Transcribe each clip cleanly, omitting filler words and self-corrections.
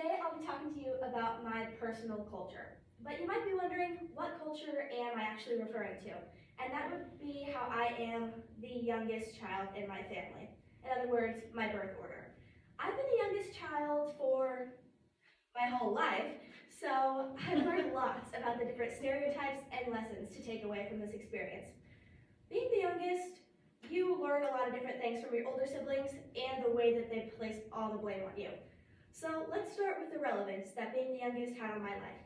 Today I'll be talking to you about my personal culture. But you might be wondering, what culture am I actually referring to? And that would be how I am the youngest child in my family. In other words, my birth order. I've been the youngest child for my whole life, so I've learned lots about the different stereotypes and lessons to take away from this experience. Being the youngest, you learn a lot of different things from your older siblings and the way that they place all the blame on you. So let's start with the relevance that being the youngest had on my life.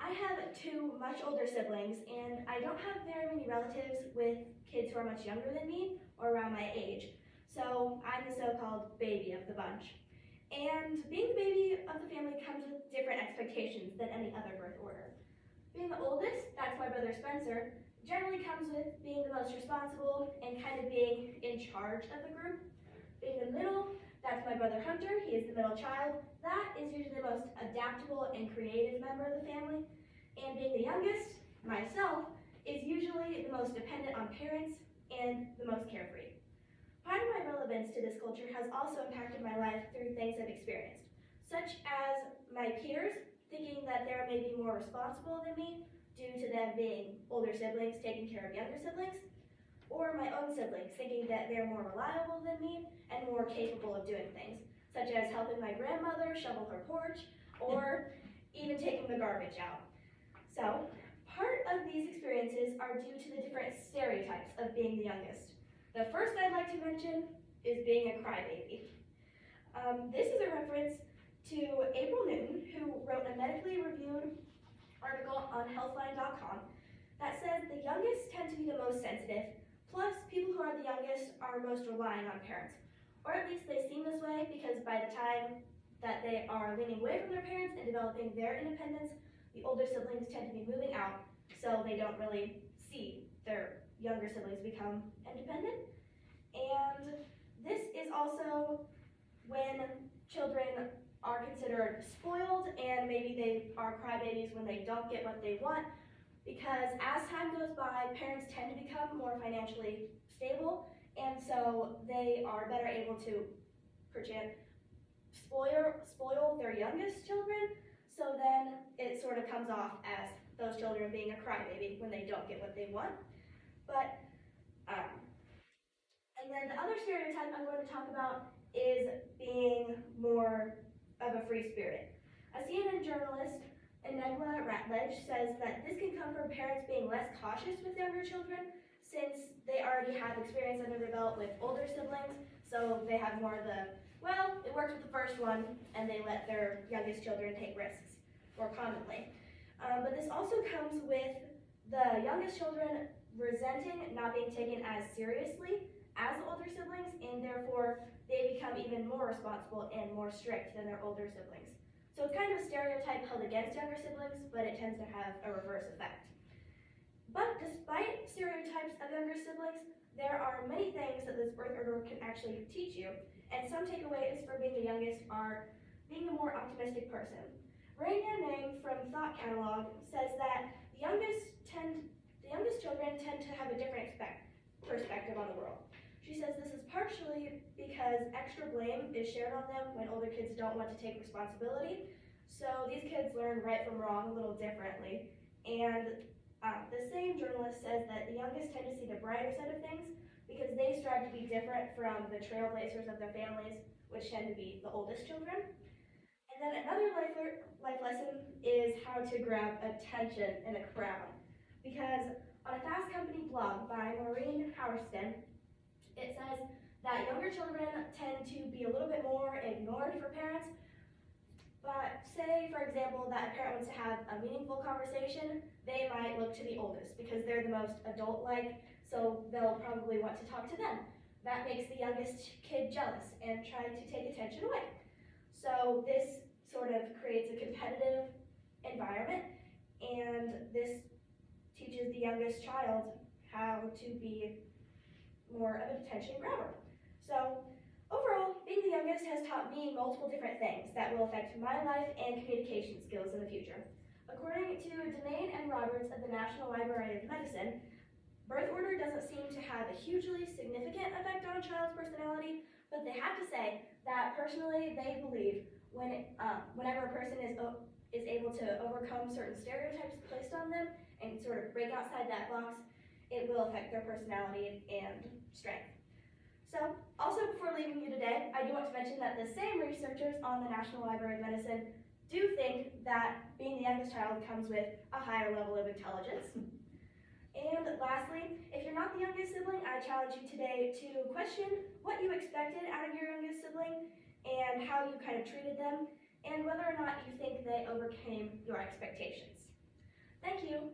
I have two much older siblings, and I don't have very many relatives with kids who are much younger than me or around my age. So I'm the so-called baby of the bunch. And being the baby of the family comes with different expectations than any other birth order. Being the oldest, that's my brother Spencer, generally comes with being the most responsible and kind of being in charge of the group. Being the middle, that's my brother Hunter. He is the middle child. That is usually the most adaptable and creative member of the family. And being the youngest, myself, is usually the most dependent on parents and the most carefree. Part of my relevance to this culture has also impacted my life through things I've experienced, such as my peers thinking that they're maybe more responsible than me due to them being older siblings taking care of younger siblings, or my own siblings thinking that they're more reliable than me and more capable of doing things, such as helping my grandmother shovel her porch, or even taking the garbage out. So, part of these experiences are due to the different stereotypes of being the youngest. The first I'd like to mention is being a crybaby. This is a reference to April Newton, who wrote a medically reviewed article on healthline.com that says the youngest tend to be the most sensitive, plus people who are the youngest are most reliant on parents. Or at least they seem this way, because by the time that they are leaning away from their parents and developing their independence, the older siblings tend to be moving out, so they don't really see their younger siblings become independent. And this is also when children are considered spoiled, and maybe they are crybabies when they don't get what they want, because as time goes by, parents tend to become more financially stable, and so they are better able to perchance spoil their youngest children, so then it sort of comes off as those children being a crybaby when they don't get what they want. And then the other stereotype I'm going to talk about is being more of a free spirit. A CNN journalist, Enegla Ratledge, says that this can come from parents being less cautious with younger children since they already have experience under their belt with older siblings, so they have more of the, well, it worked with the first one, and they let their youngest children take risks more commonly. But this also comes with the youngest children resenting not being taken as seriously as the older siblings, and therefore they become even more responsible and more strict than their older siblings. So it's kind of a stereotype held against younger siblings, but it tends to have a reverse effect. But despite stereotypes of younger siblings, there are many things that this birth order can actually teach you, and some takeaways for being the youngest are being a more optimistic person. Raina Nang from Thought Catalog says that the youngest children tend to have a different perspective on the world. She says this is partially because extra blame is shared on them when older kids don't want to take responsibility. So these kids learn right from wrong a little differently. And the same journalist says that the youngest tend to see the brighter side of things because they strive to be different from the trailblazers of their families, which tend to be the oldest children. And then another life lesson is how to grab attention in a crowd. Because on a Fast Company blog by Maureen Hourston, it says that younger children tend to be a little bit more ignored for parents. But say, for example, that a parent wants to have a meaningful conversation, they might look to the oldest because they're the most adult-like, so they'll probably want to talk to them. That makes the youngest kid jealous and try to take attention away. So this sort of creates a competitive environment, and this teaches the youngest child how to be more of an attention grabber. So overall, being the youngest has taught me multiple different things that will affect my life and communication skills in the future. According to Demain and Roberts of the National Library of Medicine, birth order doesn't seem to have a hugely significant effect on a child's personality, but they have to say that personally they believe whenever a person is able to overcome certain stereotypes placed on them and sort of break outside that box, it will affect their personality and strength. So, also before leaving you today, I do want to mention that the same researchers on the National Library of Medicine do think that being the youngest child comes with a higher level of intelligence. And lastly, if you're not the youngest sibling, I challenge you today to question what you expected out of your youngest sibling and how you kind of treated them, and whether or not you think they overcame your expectations. Thank you.